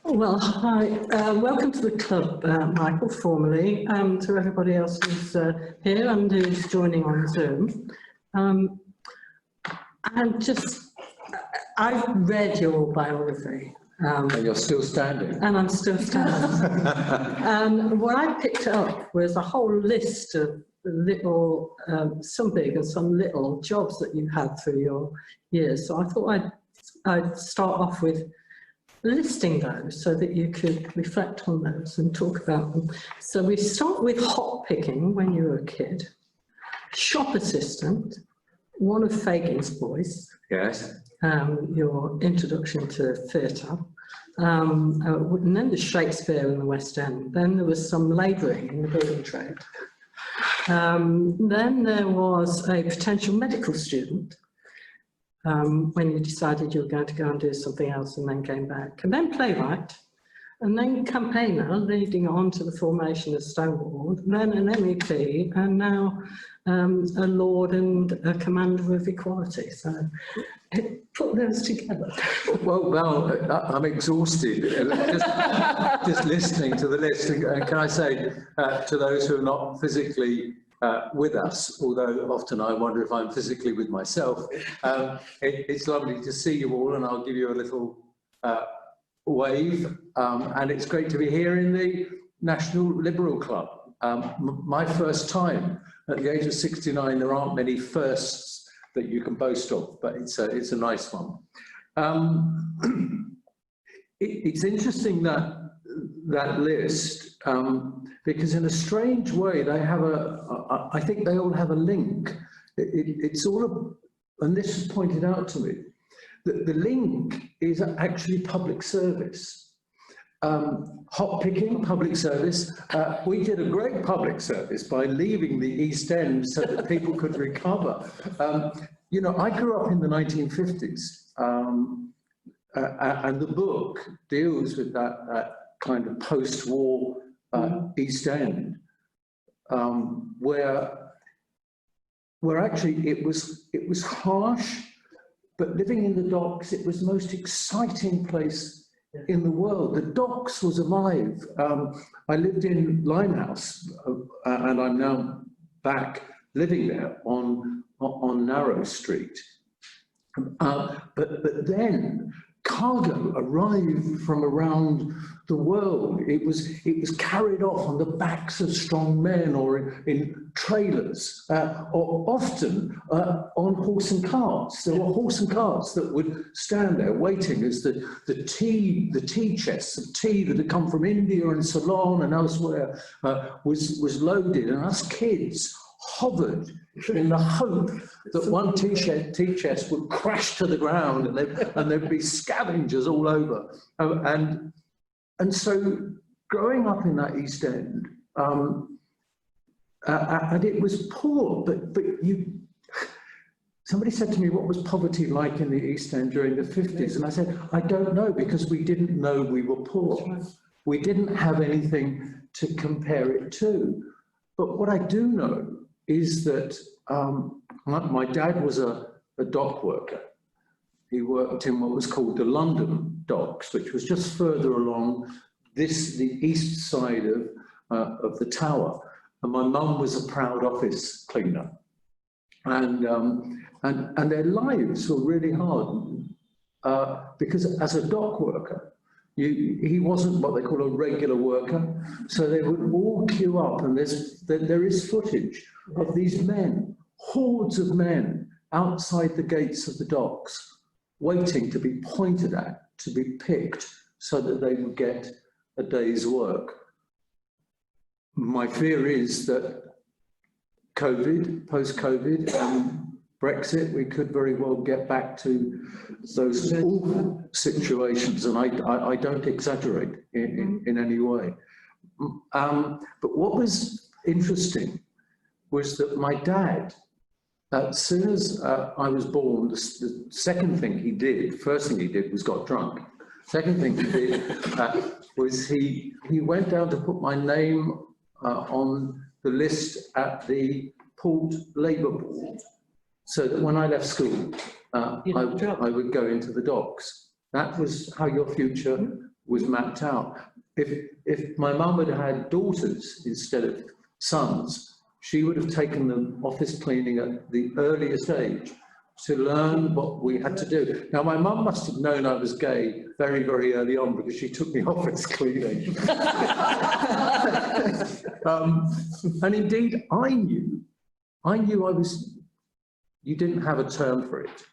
Well, hi. Welcome to the club, Michael, formally, to everybody else who's here and who's joining on Zoom. I've read your biography. And you're still standing. And I'm still standing. And what I picked up was a whole list of little, some big and some little jobs that you had through your years. So I thought I'd start off with listing those so that you could reflect on those and talk about them. So we start with hot picking when you were a kid, shop assistant, one of Fagin's boys. Yes. Your introduction to theatre, and then the Shakespeare in the West End. Then there was some labouring in the building trade. Then there was a potential medical student when you decided you were going to go and do something else and then came back. And then playwright, and then campaigner leading on to the formation of Stonewall, then an MEP, and now a Lord and a Commander of Equality. So put those together. Well, I'm exhausted just listening to the list. And can I say to those who are not physically with us, although often I wonder if I'm physically with myself, it's lovely to see you all, and I'll give you a little wave. And it's great to be here in the National Liberal Club. My first time at the age of 69. There aren't many firsts that you can boast of, but it's a nice one. It's interesting that list because in a strange way they have I think they all have a link. It's all and this was pointed out to me, that the link is actually public service. Hot picking, public service. We did a great public service by leaving the East End so that people could recover. You know, I grew up in the 1950s, and the book deals with that kind of post-war East End, where actually it was harsh, but living in the docks, it was the most exciting place in the world. The docks was alive. I lived in Limehouse, and I'm now back living there on Narrow Street. But then cargo arrived from around the world. It was carried off on the backs of strong men or in trailers, or often on horse and carts. There were horse and carts that would stand there waiting as the tea chests of tea that had come from India and Ceylon and elsewhere was loaded, and us kids hovered in the hope that one tea chest would crash to the ground and there'd be scavengers all over. And so growing up in that East End, and it was poor, but somebody said to me, what was poverty like in the East End during the 50s? And I said, I don't know, because we didn't know we were poor. We didn't have anything to compare it to. But what I do know is that my dad was a dock worker. He worked in what was called the London docks, which was just further along the east side of the tower. And my mum was a Proud office cleaner. And their lives were really hard because as a dock worker, he wasn't what they call a regular worker. So they would all queue up, and there is footage of these men, hordes of men outside the gates of the docks, waiting to be pointed at, to be picked, so that they would get a day's work. My fear is that COVID, post-COVID, and Brexit, we could very well get back to those awful situations, and I don't exaggerate in any way. But what was interesting was that my dad, as soon as I was born, the second thing he did, first thing he did was got drunk. Second thing he did was he went down to put my name on the list at the Port Labour Board, so that when I left school, I would go into the docks. That was how your future was mapped out. If my mum had had daughters instead of sons, she would have taken them office cleaning at the earliest age to learn what we had to do. Now, my mum must have known I was gay very, very early on because she took me office cleaning. And indeed, I knew you didn't have a term for it.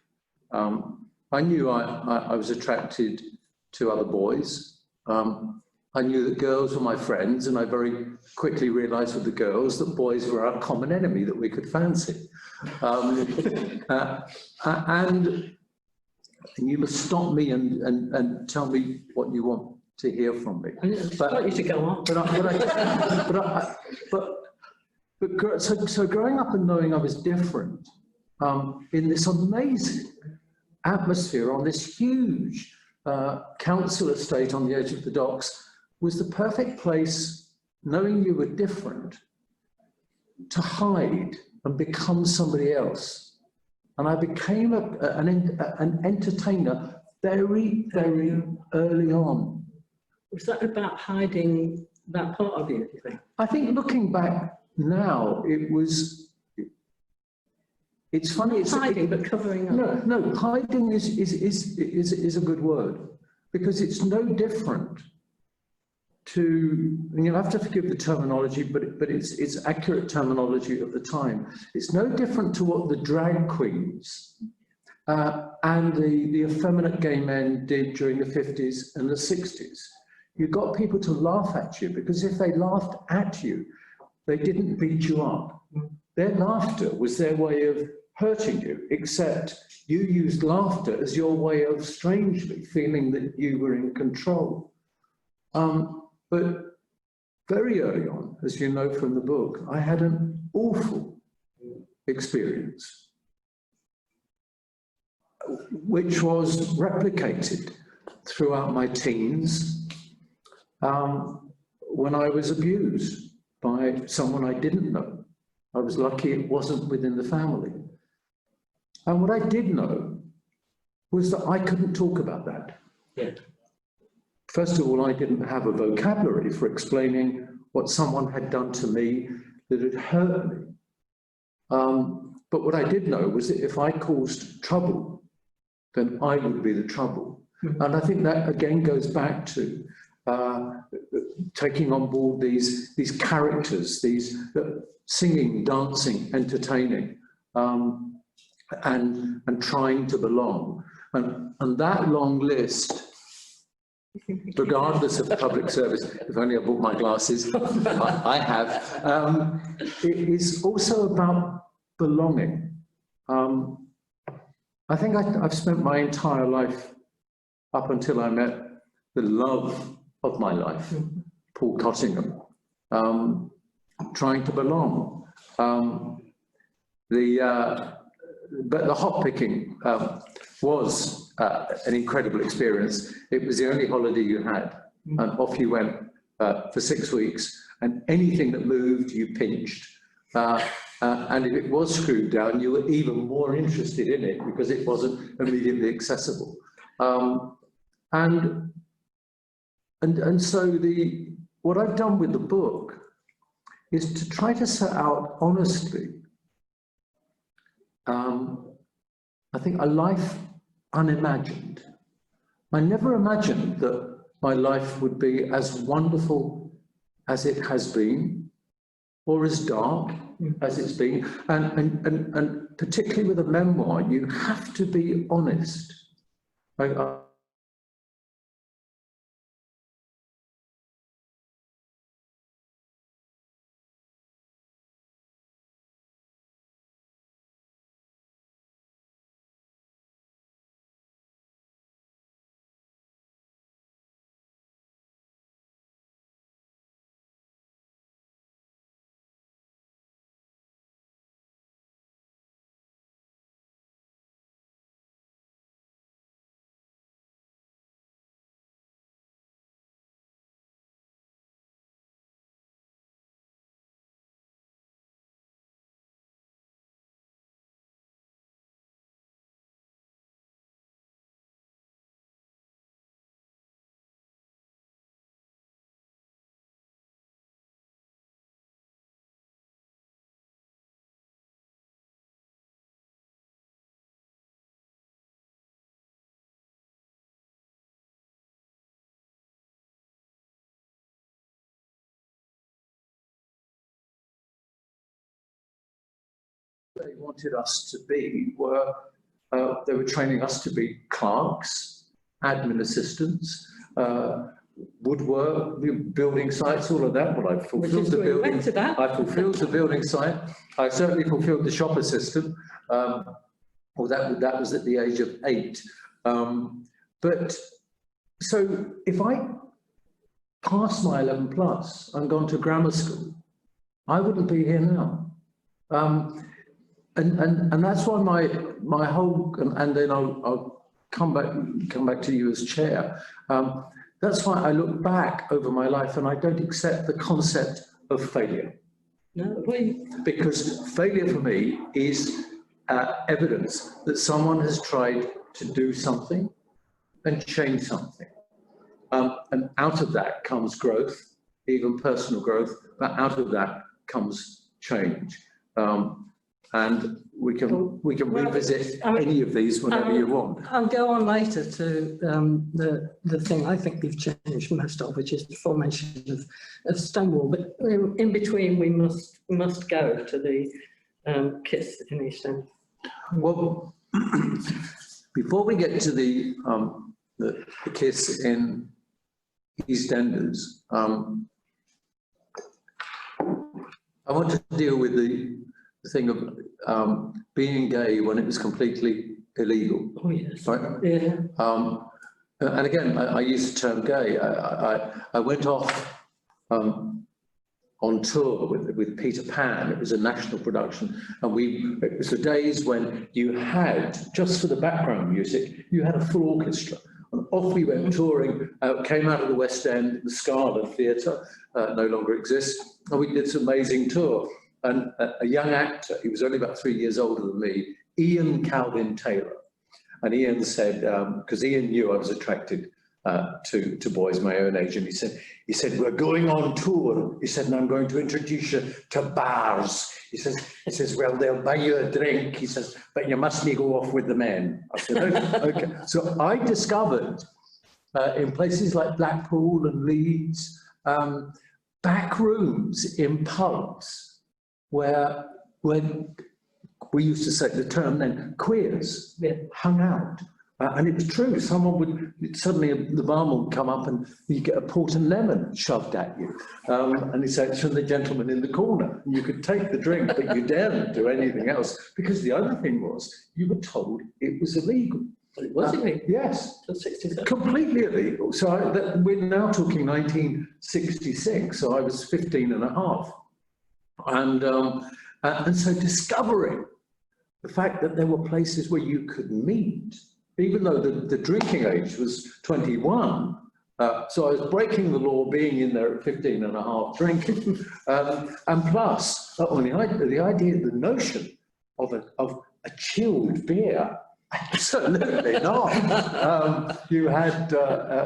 I knew I was attracted to other boys. I knew that girls were my friends, and I very quickly realised with the girls that boys were our common enemy that we could fancy. And you must stop me and tell me what you want to hear from me. I want you to go on. So growing up and knowing I was different in this amazing atmosphere on this huge council estate on the edge of the docks was the perfect place, knowing you were different, to hide and become somebody else. And I became an entertainer very, very early on. Was that about hiding that part of you, do you think? I think looking back now, it's funny. It's hiding, but covering up. No, hiding is a good word, because it's no different to, and you'll have to forgive the terminology, but it's accurate terminology of the time. It's no different to what the drag queens and the effeminate gay men did during the 50s and the 60s. You got people to laugh at you, because if they laughed at you, they didn't beat you up. Their laughter was their way of hurting you, except you used laughter as your way of strangely feeling that you were in control. But very early on, as you know from the book, I had an awful experience, which was replicated throughout my teens when I was abused by someone I didn't know. I was lucky it wasn't within the family. And what I did know was that I couldn't talk about that. Yeah. First of all, I didn't have a vocabulary for explaining what someone had done to me that had hurt me. But what I did know was that if I caused trouble, then I would be the trouble. And I think that again goes back to taking on board these characters, these singing, dancing, entertaining, and trying to belong. And that long list, regardless of public service, if only I bought my glasses, I have, it is also about belonging. I think I've spent my entire life, up until I met the love of my life, Paul Cottingham, trying to belong. But the hot picking was an incredible experience. It was the only holiday you had, and off you went for 6 weeks, and anything that moved, you pinched. And if it was screwed down, you were even more interested in it because it wasn't immediately accessible. And so what I've done with the book is to try to set out honestly, I think, a life unimagined. I never imagined that my life would be as wonderful as it has been, or as dark as it's been. And particularly with a memoir, you have to be honest. they wanted us to be were, they were training us to be clerks, admin assistants, woodwork, building sites, all of that. Well, I fulfilled the building. I fulfilled the building site. I certainly fulfilled the shop assistant. Well, that was at the age of 8. But so if I passed my 11 plus and gone to grammar school, I wouldn't be here now. And that's why my whole, and then I'll come back to you as chair. That's why I look back over my life and I don't accept the concept of failure. No, because failure for me is evidence that someone has tried to do something and change something. And out of that comes growth, even personal growth, but out of that comes change. And we can revisit any of these whenever you want. I'll go on later to the thing I think we've changed most of, which is the formation of Stonewall. But in between, we must go to the kiss in Eastenders. Well, before we get to the kiss in Eastenders, I want to deal with the thing of being gay when it was completely illegal. Oh yes. Right? Yeah. And again, I use the term gay. I went off on tour with Peter Pan. It was a national production, and it was the days when you had, just for the background music, you had a full orchestra. And off we went touring, came out of the West End, the Scala Theatre, no longer exists, and we did this amazing tour. And a young actor, he was only about 3 years older than me, Ian Calvin Taylor. And Ian said, because Ian knew I was attracted to boys my own age, and he said, we're going on tour. He said, and I'm going to introduce you to bars. He says, well, they'll buy you a drink. He says, but you mustn't go off with the men. I said, okay. So I discovered in places like Blackpool and Leeds, back rooms in pubs where, when we used to say the term then, queers hung out. And it was true. Someone would suddenly, the barman would come up and you get a port and lemon shoved at you. And he said, it's from the gentleman in the corner. And you could take the drink, but you daren't do anything else. Because the other thing was, you were told it was illegal. It was illegal? Yes. Till 67. Completely illegal. So we're now talking 1966. So I was 15 and a half. And so discovering the fact that there were places where you could meet, even though the drinking age was 21, so I was breaking the law being in there at 15 and a half drinking, and plus the idea, the notion of a chilled beer, absolutely not. You had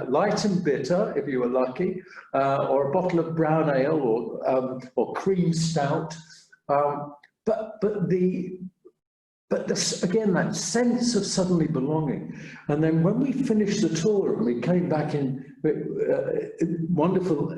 light and bitter if you were lucky, or a bottle of brown ale or cream stout, But this, again, that sense of suddenly belonging. And then when we finished the tour and we came back in, wonderful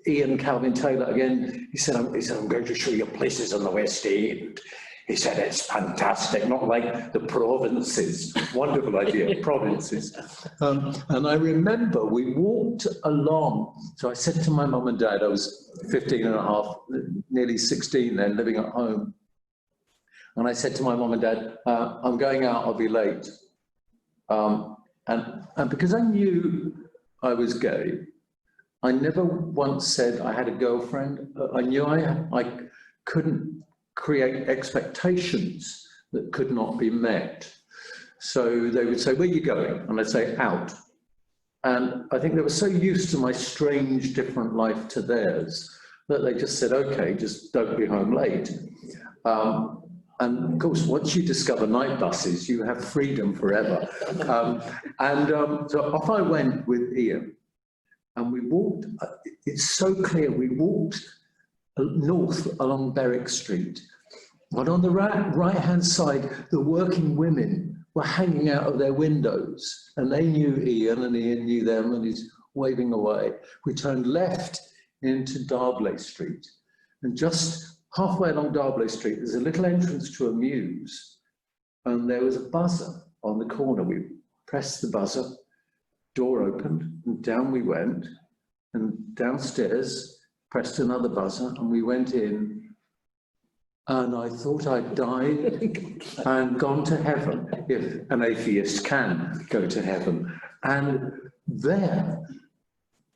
Ian Calvin Taylor again, he said, I'm going to show you places on the West End. He said, it's fantastic, not like the provinces. Wonderful idea, provinces. And I remember we walked along. So I said to my mum and dad, I was 15 and a half, nearly 16 then, living at home. And I said to my mum and dad, I'm going out, I'll be late. And because I knew I was gay, I never once said I had a girlfriend. I knew I couldn't create expectations that could not be met. So they would say, where are you going? And I'd say, out. And I think they were so used to my strange, different life to theirs that they just said, okay, just don't be home late. And of course, once you discover night buses, you have freedom forever. So off I went with Ian, and we walked, it's so clear, we walked north along Berwick Street. And on the right-hand side, the working women were hanging out of their windows, and they knew Ian, and Ian knew them, and he's waving away. We turned left into Darbley Street, and just halfway along Darby Street, there's a little entrance to a mews, and there was a buzzer on the corner. We pressed the buzzer, door opened, and down we went, and downstairs, pressed another buzzer, and we went in, and I thought I'd died and gone to heaven, if an atheist can go to heaven. And there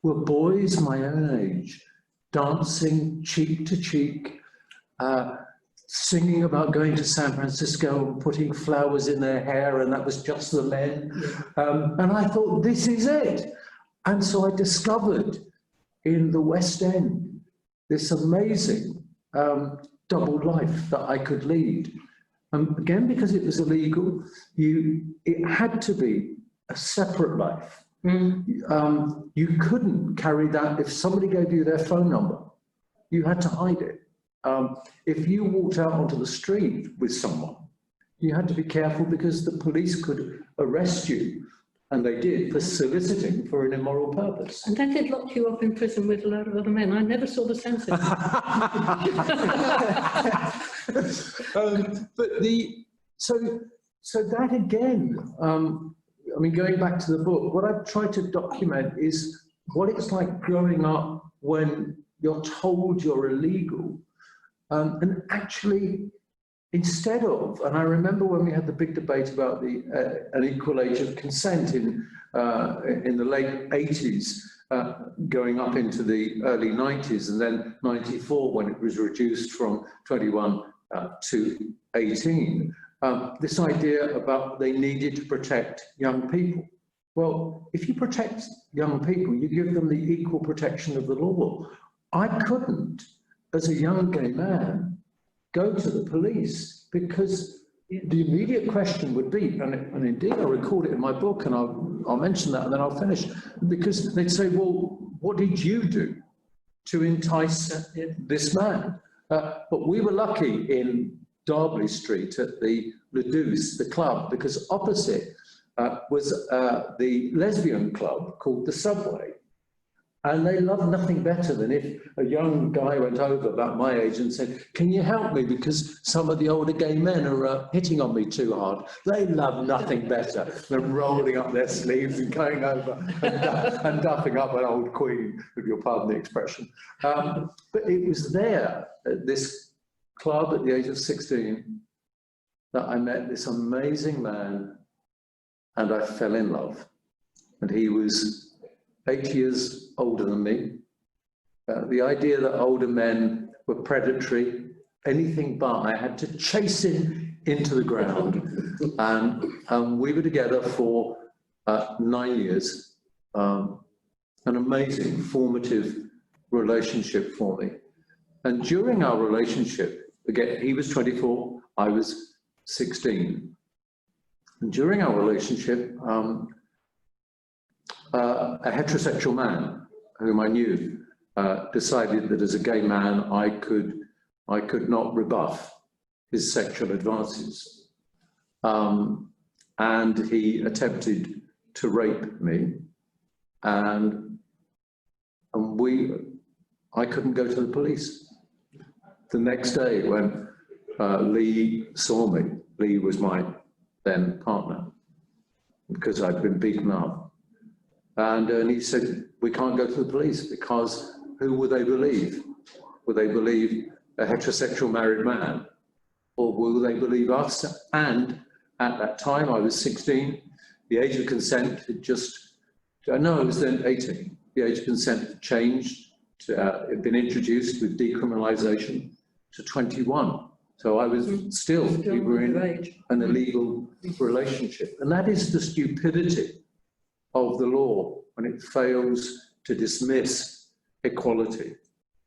were boys my own age, dancing cheek to cheek, singing about going to San Francisco and putting flowers in their hair, and that was just the men. And I thought, this is it. And so I discovered in the West End this amazing double life that I could lead. Again, because it was illegal, it had to be a separate life. You couldn't carry that. If somebody gave you their phone number, you had to hide it. If you walked out onto the street with someone, you had to be careful because the police could arrest you, and they did, for soliciting for an immoral purpose. And then they'd lock you up in prison with a load of other men. I never saw the sense of it. So that again, I mean, going back to the book, what I've tried to document is what it's like growing up when you're told you're illegal. And actually, instead of, and I remember when we had the big debate about an equal age of consent in the late 80s, going up into the early 90s, and then 94 when it was reduced from 21 to 18. This idea about they needed to protect young people. Well, if you protect young people, you give them the equal protection of the law. I couldn't, as a young gay man, go to the police because the immediate question would be, and indeed I record it in my book, and I'll mention that and then I'll finish, because they'd say, well, what did you do to entice this man? But we were lucky in Darby Street at the Deuce, the club, because opposite was the lesbian club called the Subway. And they loved nothing better than if a young guy went over about my age and said, can you help me because some of the older gay men are hitting on me too hard. They love nothing better than rolling up their sleeves and going over and duffing up an old queen, if you'll pardon the expression. But it was there at this club at the age of 16 that I met this amazing man and I fell in love. And he was 8 years older than me. The idea that older men were predatory, anything but, I had to chase him into the ground. And we were together for 9 years. An amazing, formative relationship for me. And during our relationship, again, he was 24, I was 16. And during our relationship, a heterosexual man whom I knew decided that as a gay man I could not rebuff his sexual advances, and he attempted to rape me, and I couldn't go to the police. The next day when Lee saw me, Lee was my then partner, because I'd been beaten up. And he said, we can't go to the police because who will they believe? Will they believe a heterosexual married man? Or will they believe us? And at that time, I was 16. The age of consent had just, no, I was then 18. The age of consent had changed, had been introduced with decriminalisation to 21. So I was still we were in an illegal relationship. And that is the stupidity of the law when it fails to dismiss equality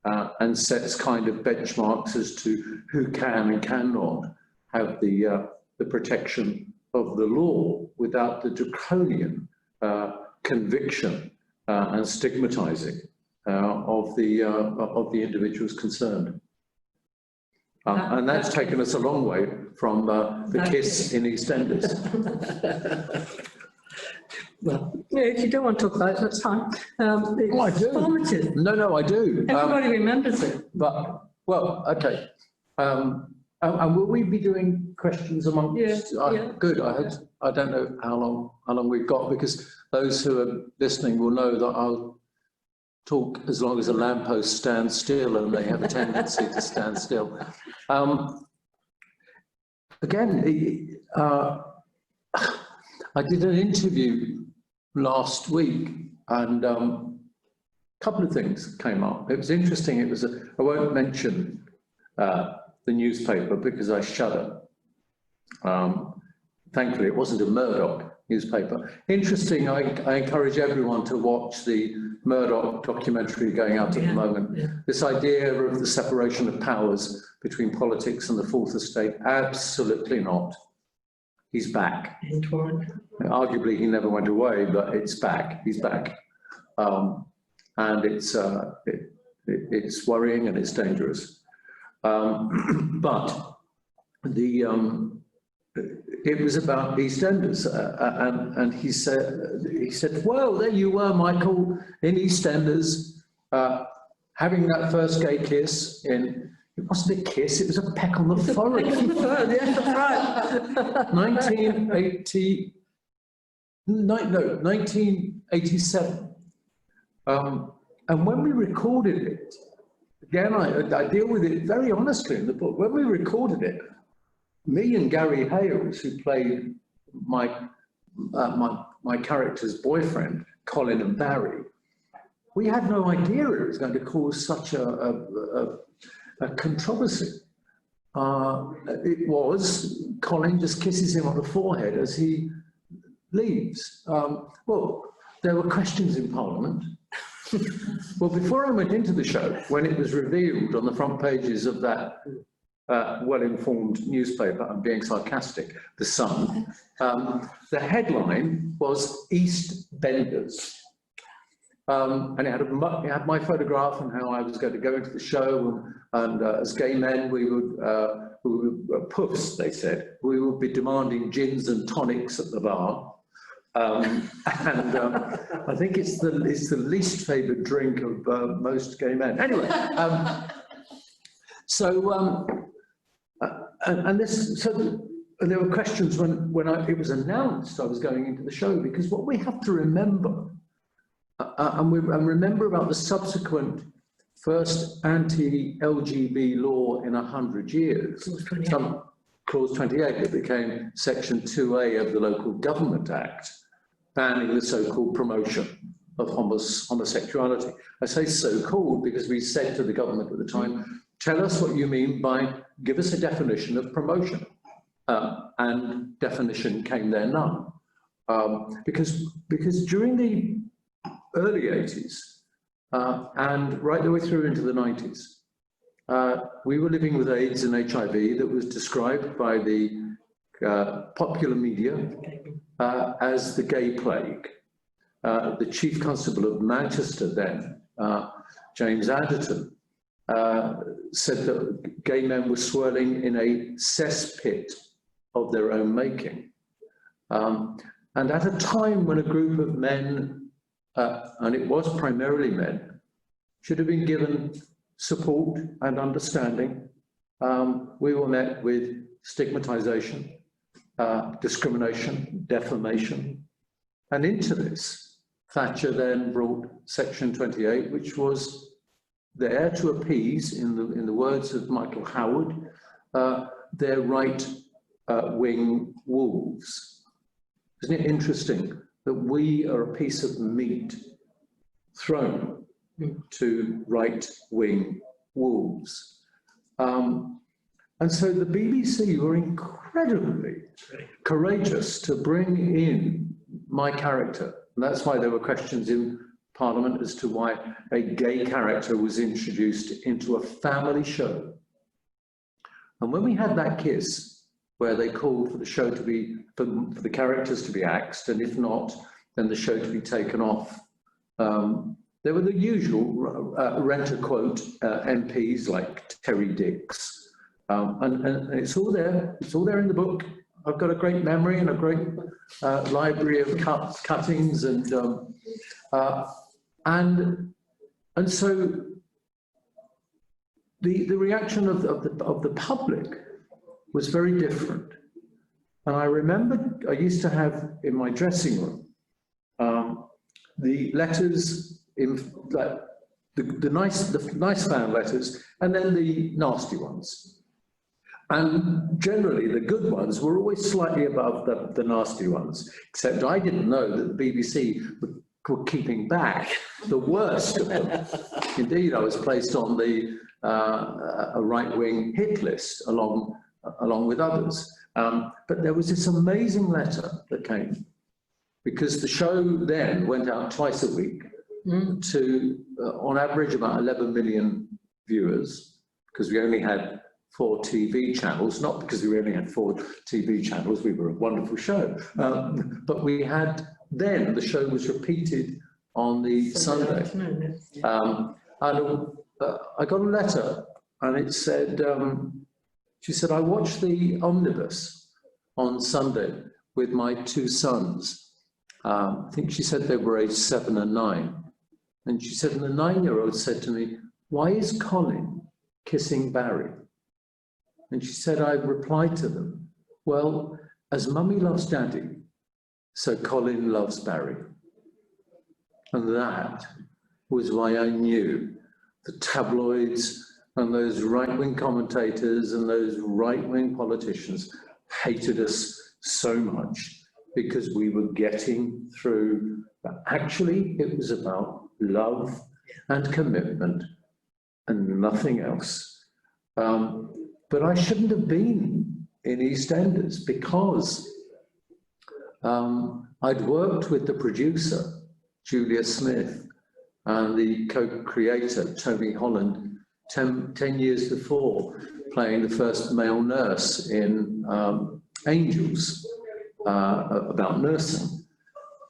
and sets kind of benchmarks as to who can and cannot have the protection of the law without the draconian conviction and stigmatizing of the individuals concerned. And that's taken us a long way from the kiss in Eastenders. Well, if you don't want to talk about it, that's fine. It's I do. formative. No, I do. Everybody remembers it. But Well, okay. And will we be doing questions amongst? Yeah. Good. I don't know how long we've got, because those who are listening will know that I'll talk as long as a lamppost stands still, and they have a tendency to stand still. Again, I did an interview last week, and a couple of things came up. It was interesting. It was I won't mention the newspaper because I shudder. Thankfully, it wasn't a Murdoch newspaper. Interesting. I encourage everyone to watch the Murdoch documentary going out at the moment. Yeah. This idea of the separation of powers between politics and the fourth estate, absolutely not. He's back. Arguably, he never went away, but it's back. He's back, and it's worrying and it's dangerous. But it was about Eastenders, and he said, well, there you were, Michael, in Eastenders, having that first gay kiss in. It wasn't a kiss, it was a peck on the forehead. Yes, that's right. 1987. And when we recorded it, again, I deal with it very honestly in the book. When we recorded it, me and Gary Hales, who played my character's boyfriend, Colin and Barry, we had no idea it was going to cause such a controversy. It was, Colin just kisses him on the forehead as he leaves. Well, there were questions in Parliament. Well, before I went into the show, when it was revealed on the front pages of that well-informed newspaper, I'm being sarcastic, The Sun, the headline was Eastenders. And it had my photograph and how I was going to go into the show, and as gay men we would puffs, they said, we would be demanding gins and tonics at the bar, and I think it's the least favoured drink of most gay men. Anyway, and there were questions when it was announced I was going into the show, because what we have to remember. And remember about the subsequent first anti-LGB law in 100 years. Clause 28, it became Section 2A of the Local Government Act, banning the so-called promotion of homosexuality. I say so-called because we said to the government at the time, tell us what you mean by, give us a definition of promotion. And definition came there none. Because during the early 80s and right the way through into the 90s, we were living with AIDS and HIV that was described by the popular media as the gay plague. The Chief Constable of Manchester then, James Anderton, said that gay men were swirling in a cesspit of their own making. And at a time when a group of men, and it was primarily men, should have been given support and understanding, we were met with stigmatization, discrimination, defamation. And into this, Thatcher then brought Section 28, which was there to appease, in the words of Michael Howard, their right-wing wolves. Isn't it interesting that we are a piece of meat thrown to right-wing wolves? And so the BBC were incredibly courageous to bring in my character. And that's why there were questions in Parliament as to why a gay character was introduced into a family show. And when we had that kiss, where they called for the show to be, for the characters to be axed, and if not, then the show to be taken off, there were the usual rent-a-quote MPs like Terry Dix. And it's all there. It's all there in the book. I've got a great memory and a great library of cuttings, and so the reaction of the public was very different. And I remember I used to have in my dressing room the letters in like the nice fan letters, and then the nasty ones. And generally the good ones were always slightly above the nasty ones, except I didn't know that the BBC were keeping back the worst of them. Indeed, I was placed on the a right-wing hit list along with others. But there was this amazing letter that came, because the show then went out twice a week to, on average, about 11 million viewers, because we only had 4 TV channels, not because we only had 4 TV channels, we were a wonderful show, but we had, then the show was repeated on the Sunday. And I got a letter, and it said, she said, I watched the omnibus on Sunday with my 2 sons. I think she said they were aged 7 and 9. And she said, and the 9-year-old said to me, why is Colin kissing Barry? And she said, I replied to them, well, as Mummy loves Daddy, so Colin loves Barry. And that was why I knew the tabloids and those right-wing commentators and those right-wing politicians hated us so much, because we were getting through, but actually it was about love and commitment and nothing else. But I shouldn't have been in Eastenders, because I'd worked with the producer, Julia Smith, and the co-creator, Tony Holland, 10 years before, playing the first male nurse in Angels, about nursing.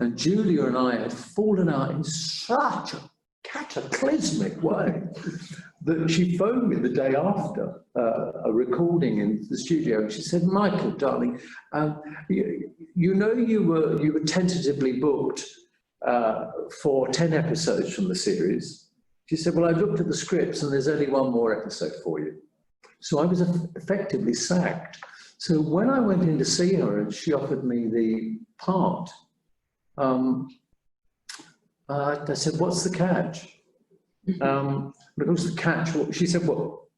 And Julia and I had fallen out in such a cataclysmic way that she phoned me the day after a recording in the studio, and she said, Michael, darling, you know you were tentatively booked for 10 episodes from the series. She said, well, I've looked at the scripts and there's only 1 more episode for you. So I was effectively sacked. So when I went in to see her and she offered me the part, I said, what's the catch? What's the catch? She said, well,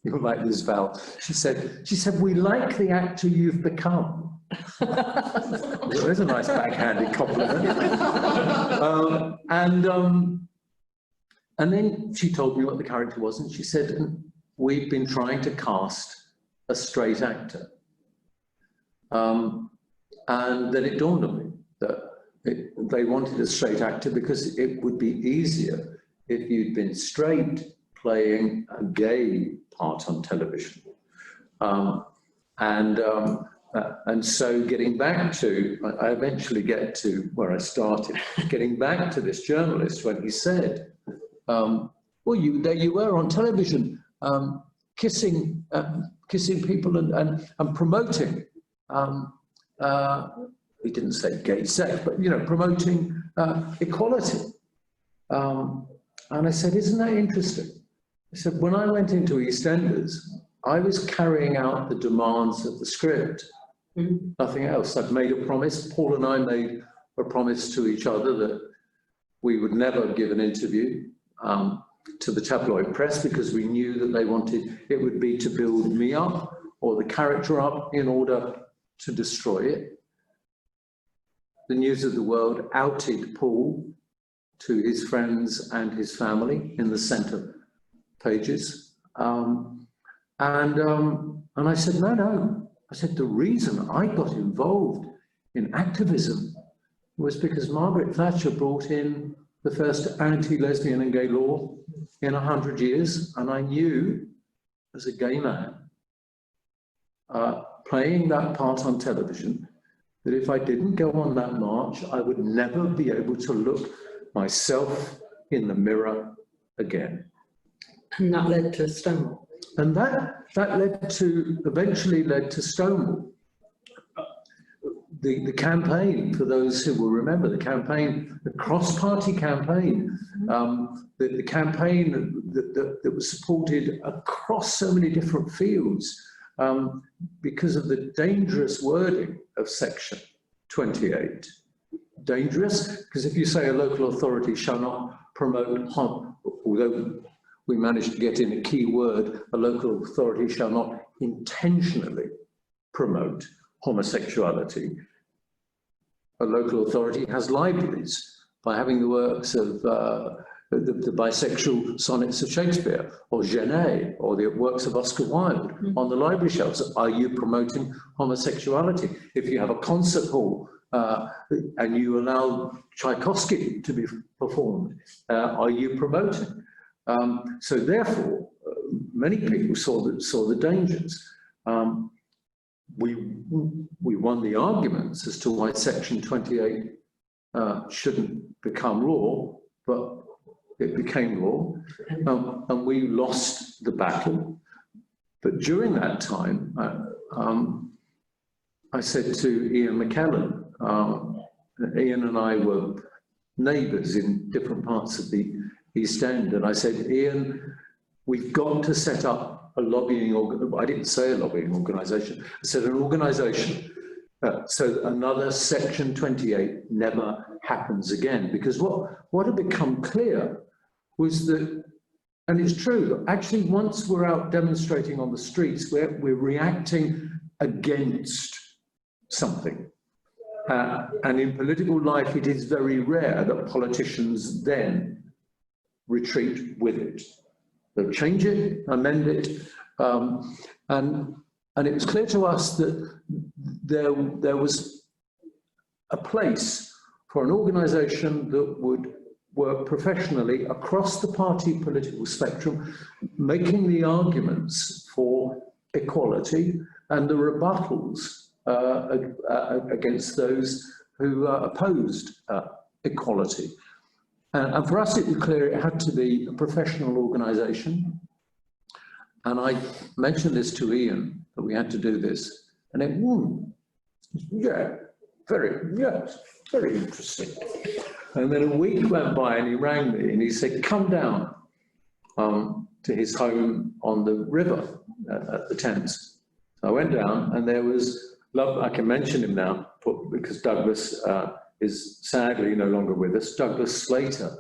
you're like this, Val. She said, we like the actor you've become. There's a nice backhanded compliment. And then she told me what the character was, and she said, we've been trying to cast a straight actor. And then it dawned on me that they wanted a straight actor because it would be easier if you'd been straight playing a gay part on television. And so getting back to, I eventually get to where I started, getting back to this journalist when he said, well, there you were on television, kissing people and promoting, he didn't say gay sex, but, you know, promoting equality. And I said, isn't that interesting? I said, when I went into Eastenders, I was carrying out the demands of the script, nothing else. I'd made a promise, Paul and I made a promise to each other that we would never give an interview to the tabloid press, because we knew that they wanted, it would be to build me up or the character up in order to destroy it. The News of the World outed Paul to his friends and his family in the centre pages. And I said, no. I said, the reason I got involved in activism was because Margaret Thatcher brought in the first anti-lesbian and gay law in 100 years. And I knew, as a gay man, playing that part on television, that if I didn't go on that march, I would never be able to look myself in the mirror again. And that led to Stonewall. And that eventually led to Stonewall. the campaign, for those who will remember, the campaign, the cross-party campaign, the campaign that was supported across so many different fields because of the dangerous wording of Section 28. Dangerous, because if you say a local authority shall not promote, although we managed to get in a key word, a local authority shall not intentionally promote homosexuality. A local authority has libraries by having the works of the bisexual sonnets of Shakespeare, or Genet, or the works of Oscar Wilde on the library shelves. Are you promoting homosexuality? If you have a concert hall and you allow Tchaikovsky to be performed, are you promoting? So therefore, many people saw the dangers. We won the arguments as to why Section 28 shouldn't become law, but it became law, and we lost the battle. But during that time, I said to Ian McKellen, Ian and I were neighbours in different parts of the East End, and I said, Ian, we've got to set up a lobbying organisation. I didn't say a lobbying organisation, I said an organisation so that another Section 28 never happens again. Because what had become clear was that, and it's true, actually once we're out demonstrating on the streets, we're reacting against something. And in political life, it is very rare that politicians then retreat with it. They'll change it, amend it, and it was clear to us that there was a place for an organisation that would work professionally across the party political spectrum, making the arguments for equality and the rebuttals against those who opposed equality. And for us, it was clear it had to be a professional organisation. And I mentioned this to Ian, that we had to do this. And it, yeah, very interesting. And then a week went by and he rang me and he said, come down to his home on the river at the Thames. So I went down and there was, I can mention him now because Douglas is sadly no longer with us, Douglas Slater.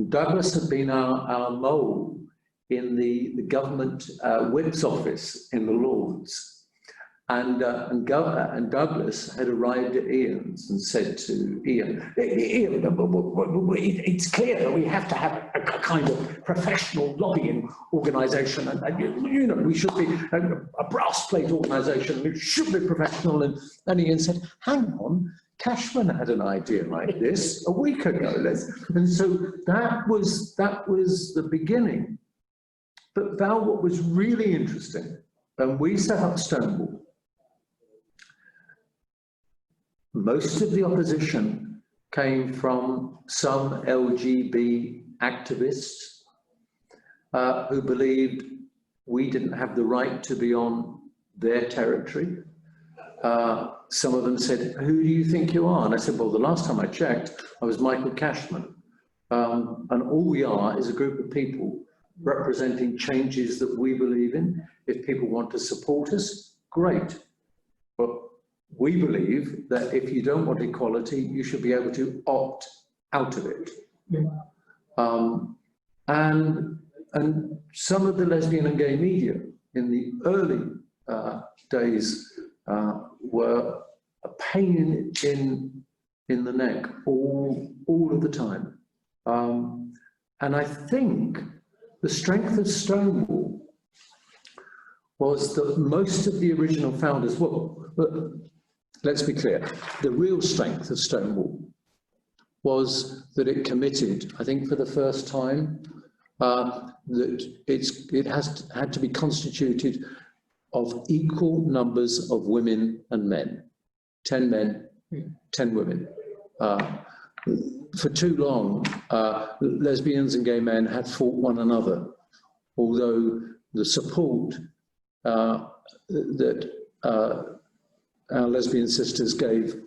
Douglas had been our mole in the government whip's office in the Lords. And Douglas had arrived at Ian's and said to Ian, it's clear that we have to have a kind of professional lobbying organisation, and you know, we should be a brass plate organisation, it should be professional. And Ian said, hang on, Cashman had an idea like this a week ago. And so that was the beginning. But Val, what was really interesting, when we set up Stonewall, most of the opposition came from some LGB activists who believed we didn't have the right to be on their territory. Some of them said, who do you think you are? And I said, well, the last time I checked, I was Michael Cashman. And all we are is a group of people representing changes that we believe in. If people want to support us, great. But we believe that if you don't want equality, you should be able to opt out of it. And some of the lesbian and gay media in the early days were a pain in the neck all of the time. And I think the strength of Stonewall was that most of the original founders, well, let's be clear, the real strength of Stonewall was that it committed, I think for the first time, that it had to be constituted of equal numbers of women and men, 10 men, 10 women. For too long, lesbians and gay men had fought one another, although the support that our lesbian sisters gave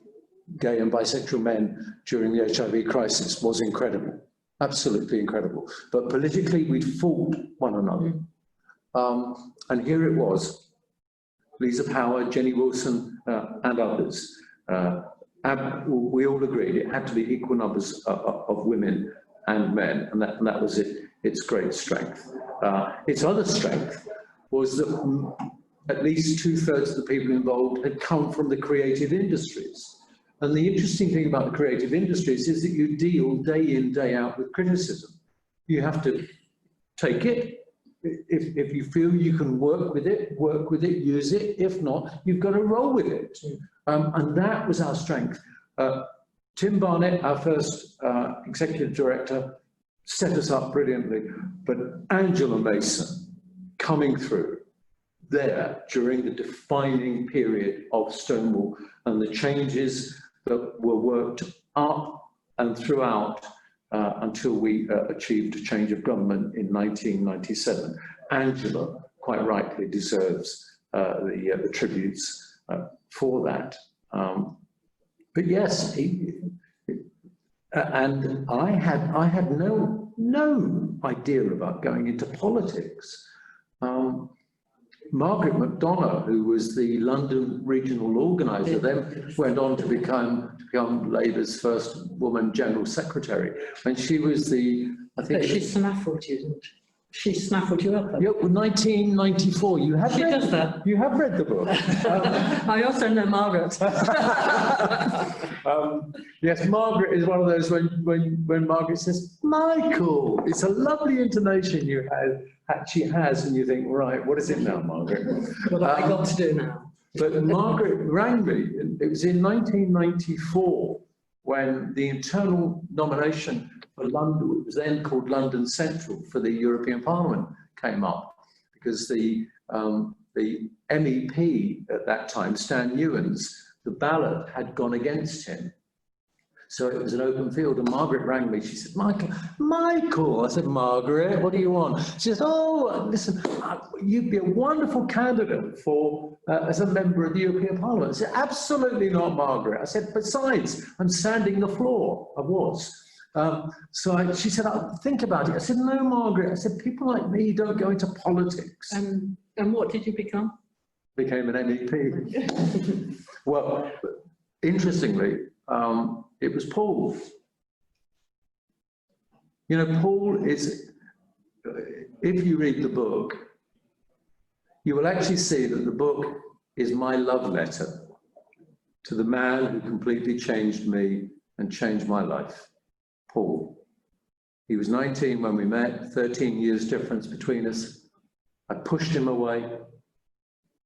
gay and bisexual men during the HIV crisis was incredible, absolutely incredible. But politically, we'd fought one another. And here it was, Lisa Power, Jenny Wilson, and others. We all agreed it had to be equal numbers of women and men, and that was its great strength. Its other strength was that at least 2/3 of the people involved had come from the creative industries. And the interesting thing about the creative industries is that you deal day in, day out with criticism. You have to take it. If you feel you can work with it, use it. If not, you've got to roll with it. And that was our strength. Tim Barnett, our first executive director, set us up brilliantly. But Angela Mason coming through there during the defining period of Stonewall and the changes that were worked up and throughout until we achieved a change of government in 1997. Angela, quite rightly, deserves the tributes for that. But yes, and I had no idea about going into politics. Margaret McDonough, who was the London regional organiser, then went on to become Labour's first woman general secretary. And she was the, I think... But she snaffled you, didn't she? She snaffled you up. Yeah, 1994. You have read that. You have read the book. I also know Margaret. Yes, Margaret is one of those when Margaret says, Michael, it's a lovely intonation she has, and you think, right, what is it now, Margaret? What have I got to do now? But Margaret rang me. It was in 1994 when the internal nomination for London, it was then called London Central, for the European Parliament came up, because the MEP at that time, Stan Newens, the ballot had gone against him. So it was an open field, and Margaret rang me. She said, Michael. I said, Margaret, what do you want? She says, oh, listen, you'd be a wonderful candidate for as a member of the European Parliament. I said, absolutely not, Margaret. I said, besides, I'm sanding the floor. I was. She said, think about it. I said, no, Margaret. I said, people like me don't go into politics. And what did you become? Became an MEP. Well, interestingly, it was Paul. You know, Paul is, if you read the book, you will actually see that the book is my love letter to the man who completely changed me and changed my life, Paul. He was 19 when we met, 13 years difference between us. I pushed him away.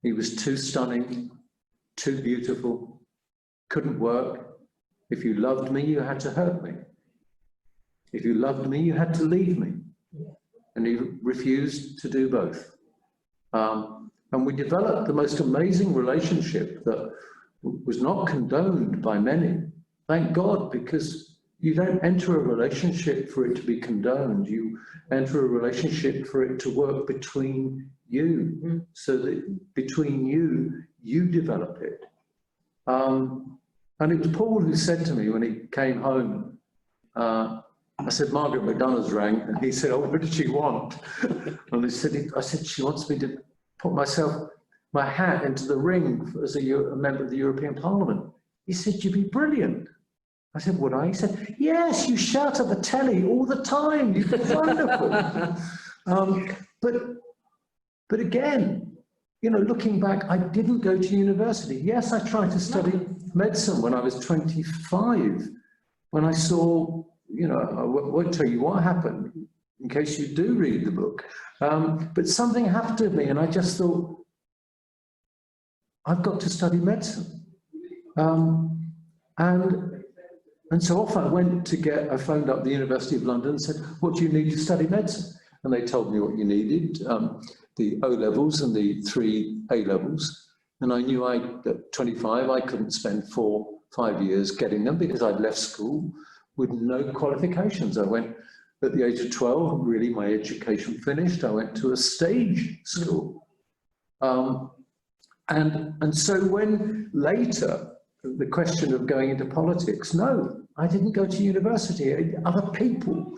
He was too stunning, too beautiful, couldn't work. If you loved me, you had to hurt me. If you loved me, you had to leave me. And he refused to do both. And we developed the most amazing relationship that was not condoned by many. Thank God, because you don't enter a relationship for it to be condoned. You enter a relationship for it to work between you, so that between you develop it. And it was Paul who said to me when he came home, I said, Margaret McDonough's rang, and he said, oh, what did she want? And I said, she wants me to put my hat into the ring as a member of the European Parliament. He said, you'd be brilliant. I said, would I? He said, yes, you shout at the telly all the time. You'd be wonderful. But again, you know, looking back, I didn't go to university. Yes, I tried to study medicine when I was 25. When I saw, you know, I won't tell you what happened in case you do read the book. But something happened to me, and I just thought, I've got to study medicine. And so off I went I phoned up the University of London and said, what do you need to study medicine? And they told me what you needed, the O-levels and the 3 A-levels. And I knew at 25, I couldn't spend 4-5 years getting them because I'd left school with no qualifications. I went at the age of 12, really my education finished. I went to a stage school. And so when later, the question of going into politics, no, I didn't go to university. Other people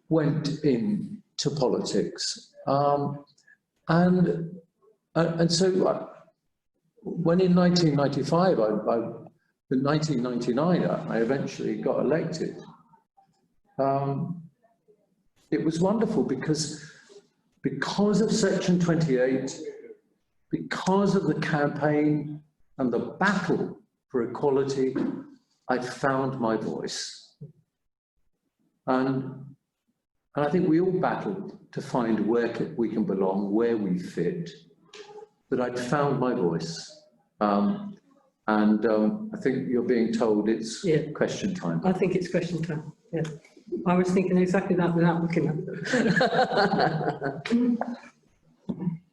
went into politics. And so when in 1995, in 1999, I eventually got elected. It was wonderful because of Section 28, because of the campaign and the battle for equality, I found my voice. And I think we all battled to find where we can belong, where we fit, but I'd found my voice. I think you're being told it's question time. I think it's question time, yeah. I was thinking exactly that without looking at it.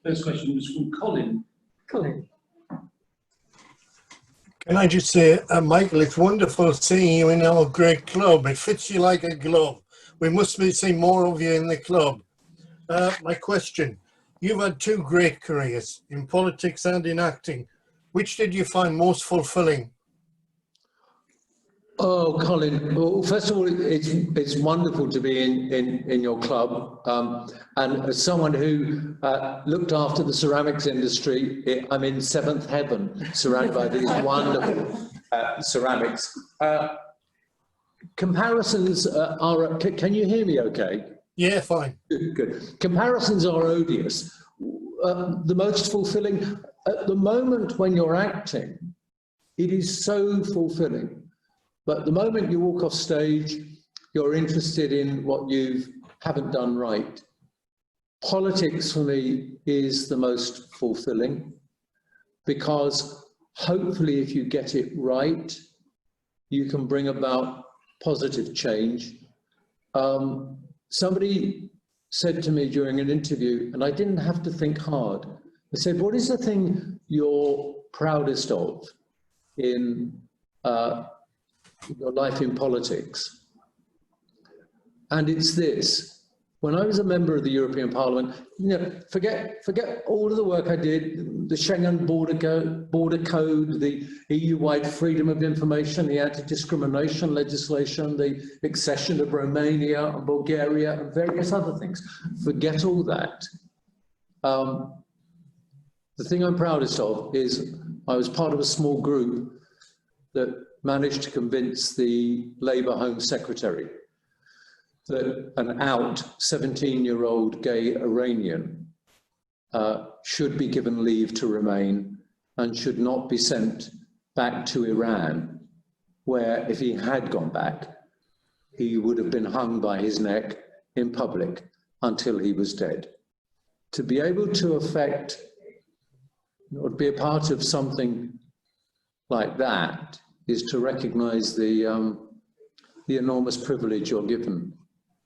First question was from Colin. Colin. Can I just say, Michael, it's wonderful seeing you in our great club. It fits you like a glove. We must be seeing more of you in the club. My question, you've had two great careers in politics and in acting. Which did you find most fulfilling? Oh, Colin, well, first of all, it's wonderful to be in your club. And as someone who looked after the ceramics industry, I'm in seventh heaven, surrounded by these wonderful ceramics. Comparisons are, can you hear me okay? Yeah, fine. Good. Comparisons are odious. The most fulfilling, at the moment when you're acting, it is so fulfilling. But the moment you walk off stage, you're interested in what you haven't done right. Politics for me is the most fulfilling because hopefully if you get it right, you can bring about positive change. Somebody said to me during an interview, and I didn't have to think hard, they said, what is the thing you're proudest of in your life in politics? And it's this: when I was a member of the European Parliament, you know, forget all of the work I did, the Schengen border code, the EU-wide freedom of information, the anti-discrimination legislation, the accession of Romania and Bulgaria and various other things. Forget all that. The thing I'm proudest of is I was part of a small group that managed to convince the Labour Home Secretary that an out 17-year-old gay Iranian should be given leave to remain and should not be sent back to Iran, where if he had gone back, he would have been hung by his neck in public until he was dead. To be able to affect or to be a part of something like that is to recognize the enormous privilege you're given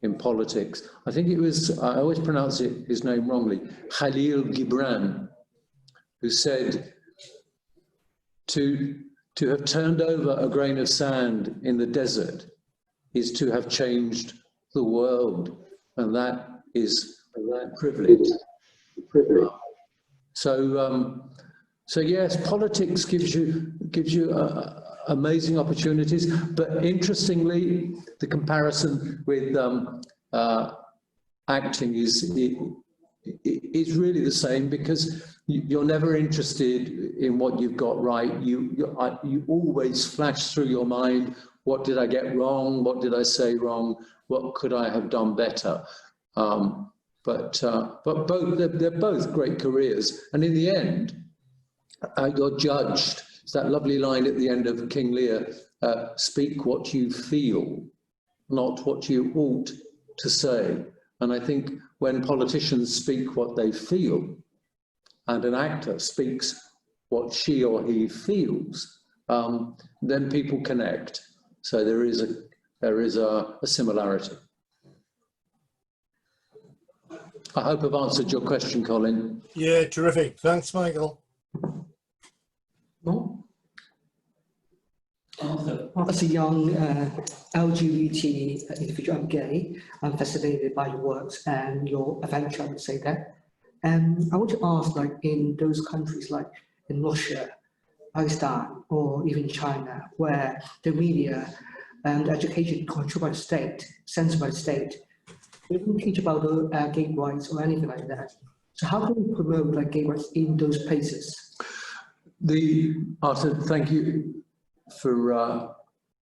in politics. I think it was, I always pronounce his name wrongly, Khalil Gibran, who said to have turned over a grain of sand in the desert is to have changed the world, and that is privilege. So yes, politics gives you amazing opportunities, but interestingly, the comparison with acting is really the same, because you're never interested in what you've got right. You always flash through your mind, what did I get wrong? What did I say wrong? What could I have done better? But they're both great careers, and in the end, you're judged. It's that lovely line at the end of King Lear, speak what you feel, not what you ought to say. And I think when politicians speak what they feel, and an actor speaks what she or he feels, then people connect. So there is a similarity. I hope I've answered your question, Colin. Yeah, terrific. Thanks, Michael. As a young LGBT individual, I'm gay. I'm fascinated by your works and your adventure, I would say that. I want to ask, like, in those countries like in Russia, Pakistan, or even China, where the media and education controlled by the state, censored by the state, they don't teach about gay rights or anything like that. So how can we promote like gay rights in those places? Arthur, thank you for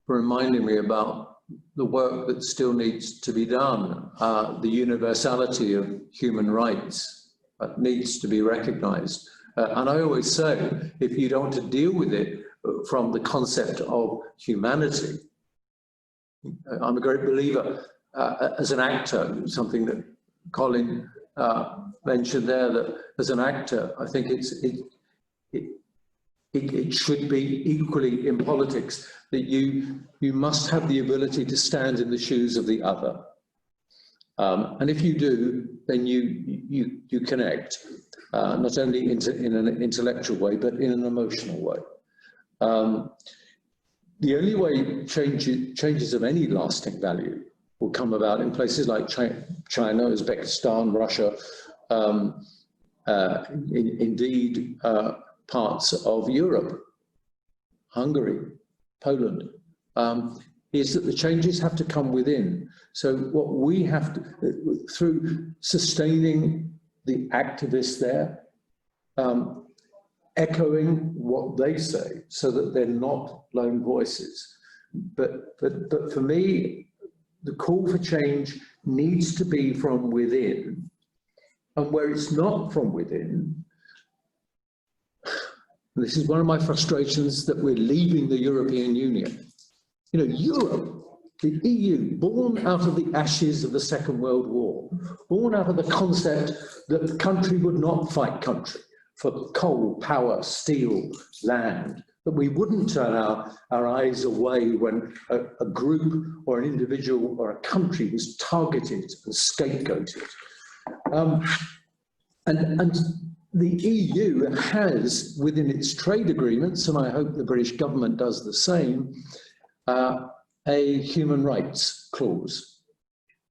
reminding me about the work that still needs to be done. The universality of human rights needs to be recognised. And I always say, if you don't want to deal with it from the concept of humanity, I'm a great believer as an actor, something that Colin mentioned there, that as an actor, I think it should be equally in politics, that you must have the ability to stand in the shoes of the other. And if you do, then you connect, not only in an intellectual way, but in an emotional way. The only way changes of any lasting value will come about in places like China, Uzbekistan, Russia, indeed parts of Europe, Hungary, Poland, is that the changes have to come within. So what we have to, through sustaining the activists there, echoing what they say so that they're not lone voices. But for me, the call for change needs to be from within. And where it's not from within, this is one of my frustrations, that we're leaving the European Union. You know, Europe, the EU, born out of the ashes of the Second World War, born out of the concept that country would not fight country for coal, power, steel, land, that we wouldn't turn our eyes away when a group or an individual or a country was targeted and scapegoated. And the EU has, within its trade agreements, and I hope the British government does the same, a human rights clause.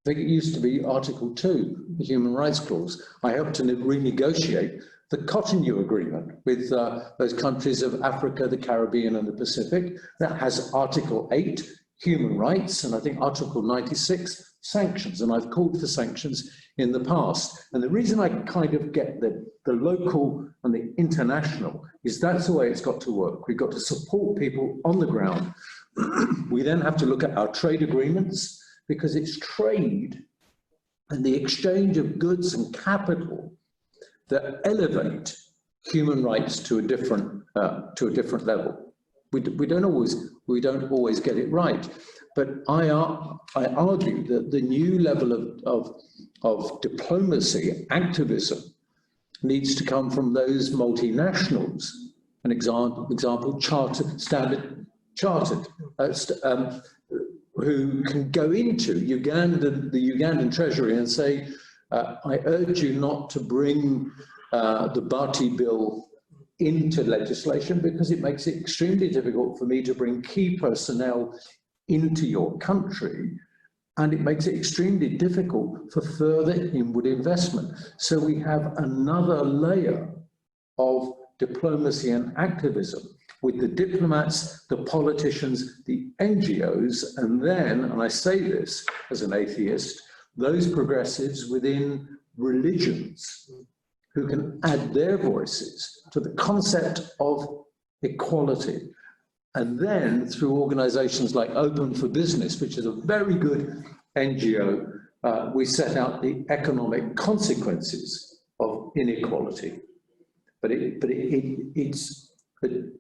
I think it used to be Article 2, the human rights clause. I hope to renegotiate the Cotonou Agreement with those countries of Africa, the Caribbean and the Pacific. That has Article 8, human rights, and I think Article 96, sanctions. And I've called for sanctions in the past. And the reason I kind of get the local and the international is that's the way it's got to work. We've got to support people on the ground. We then have to look at our trade agreements, because it's trade and the exchange of goods and capital that elevate human rights to a different level. We don't always get it right, but I argue that the new level of diplomacy, activism, needs to come from those multinationals. An example, chartered, who can go into the Ugandan Treasury and say, I urge you not to bring the Bati bill into legislation, because it makes it extremely difficult for me to bring key personnel into your country, and it makes it extremely difficult for further inward investment. So we have another layer of diplomacy and activism with the diplomats, the politicians, the NGOs, and then, and I say this as an atheist, those progressives within religions who can add their voices to the concept of equality. And then through organizations like Open for Business, which is a very good NGO, we set out the economic consequences of inequality. But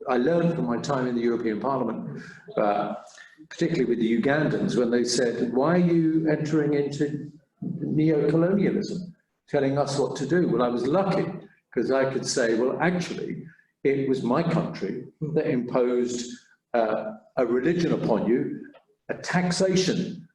I learned from my time in the European Parliament, particularly with the Ugandans, when they said, why are you entering into neo-colonialism, telling us what to do? Well, I was lucky, because I could say, well, actually, it was my country that imposed a religion upon you, a taxation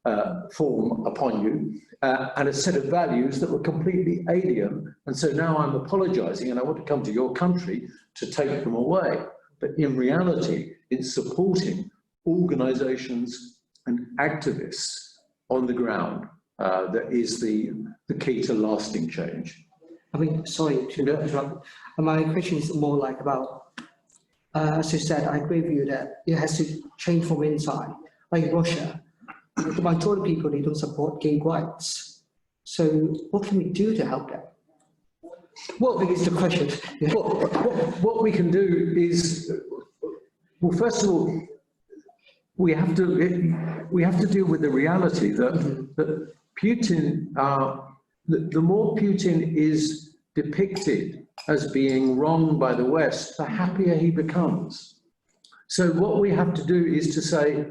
form upon you, and a set of values that were completely alien. And so now I'm apologizing, and I want to come to your country to take them away. But in reality, it's supporting organizations and activists on the ground that is the key to lasting change. I mean, sorry to interrupt. My question is more like about, as you said, I agree with you that it has to change from inside. Like Russia, the majority of people, they don't support gay rights. So what can we do to help them? Well, I think it's the question. Yeah. what we can do is, well, first of all, we have to deal with the reality that Putin, the more Putin is depicted as being wrong by the West, the happier he becomes. So what we have to do is to say,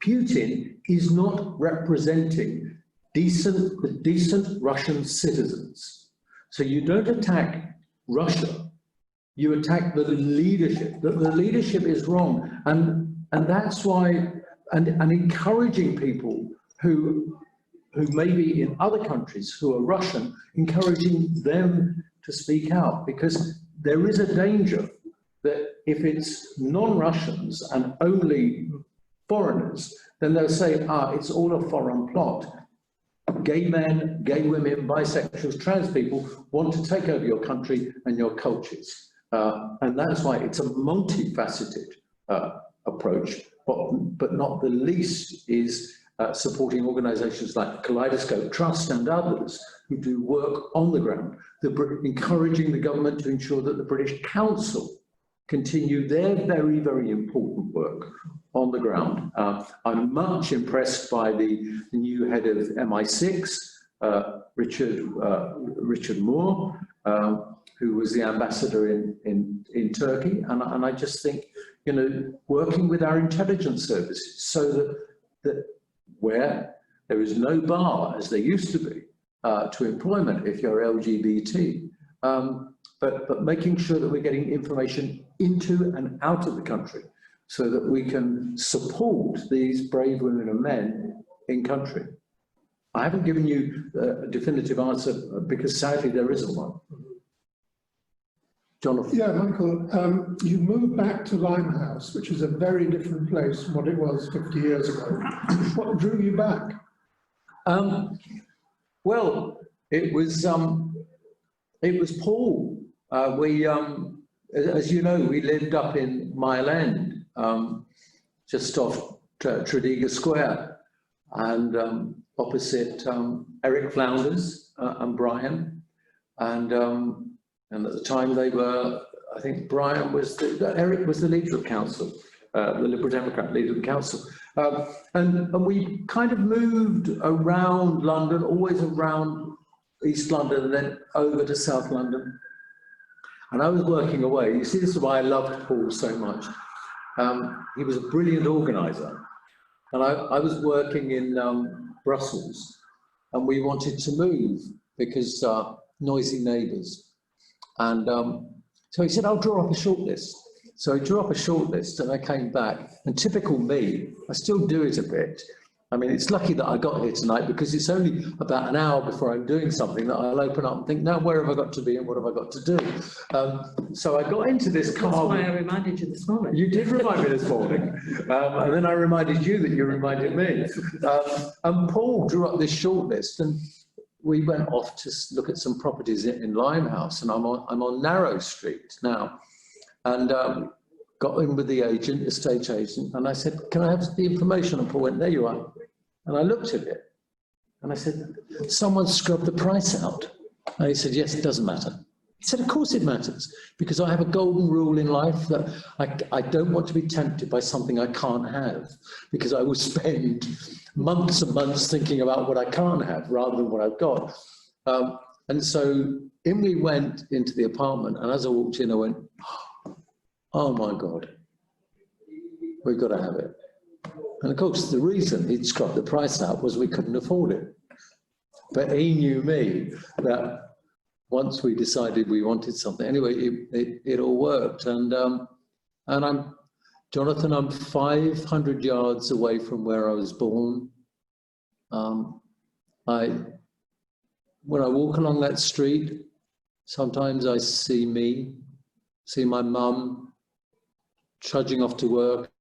Putin is not representing decent Russian citizens. So you don't attack Russia, you attack the leadership. The leadership is wrong. And that's why, and encouraging people who may be in other countries who are Russian, encouraging them to speak out, because there is a danger that if it's non-Russians and only foreigners, then they'll say, it's all a foreign plot. Gay men, gay women, bisexuals, trans people want to take over your country and your cultures. And that's why it's a multifaceted approach, but not the least is supporting organisations like Kaleidoscope Trust and others who do work on the ground, encouraging the government to ensure that the British Council continue their very, very important work on the ground. I'm much impressed by the new head of MI6, Richard Moore, who was the ambassador in Turkey, and I just think, you know, working with our intelligence services so that where there is no bar, as there used to be, to employment if you're LGBT, but making sure that we're getting information into and out of the country so that we can support these brave women and men in country. I haven't given you a definitive answer because sadly there isn't one. Jonathan. Yeah, Michael, you moved back to Limehouse, which is a very different place from what it was 50 years ago. What drew you back? Well, it was Paul. As you know, we lived up in Mile End, just off Tredegar Square, and opposite Eric Flounders and Brian, and at the time they were, I think Brian was, Eric was the leader of council, the Liberal Democrat leader of the council. And we kind of moved around London, always around East London and then over to South London. And I was working away. You see, this is why I loved Paul so much. He was a brilliant organizer. And I was working in Brussels, and we wanted to move because noisy neighbours. And so he said, I'll draw up a shortlist. So I drew up a shortlist and I came back, and typical me, I still do it a bit. I mean, it's lucky that I got here tonight because it's only about an hour before I'm doing something that I'll open up and think, now where have I got to be and what have I got to do? So I got into this car. That's why I reminded you this morning. You did remind me this morning. And then I reminded you that you reminded me. And Paul drew up this shortlist, and we went off to look at some properties in Limehouse, and I'm on Narrow Street now, and got in with the agent, estate agent, and I said, can I have the information? And Paul went, there you are. And I looked at it, and I said, someone scrubbed the price out. And he said, yes, it doesn't matter. He said, of course it matters, because I have a golden rule in life that I don't want to be tempted by something I can't have, because I will spend months and months thinking about what I can't have rather than what I've got. And so in we went into the apartment, and as I walked in, I went, oh my God, we've got to have it. And of course, the reason he'd scrubbed the price out was we couldn't afford it. But he knew me that once we decided we wanted something, anyway, it all worked. And I'm, Jonathan, I'm 500 yards away from where I was born. When I walk along that street, sometimes I see my mum trudging off to work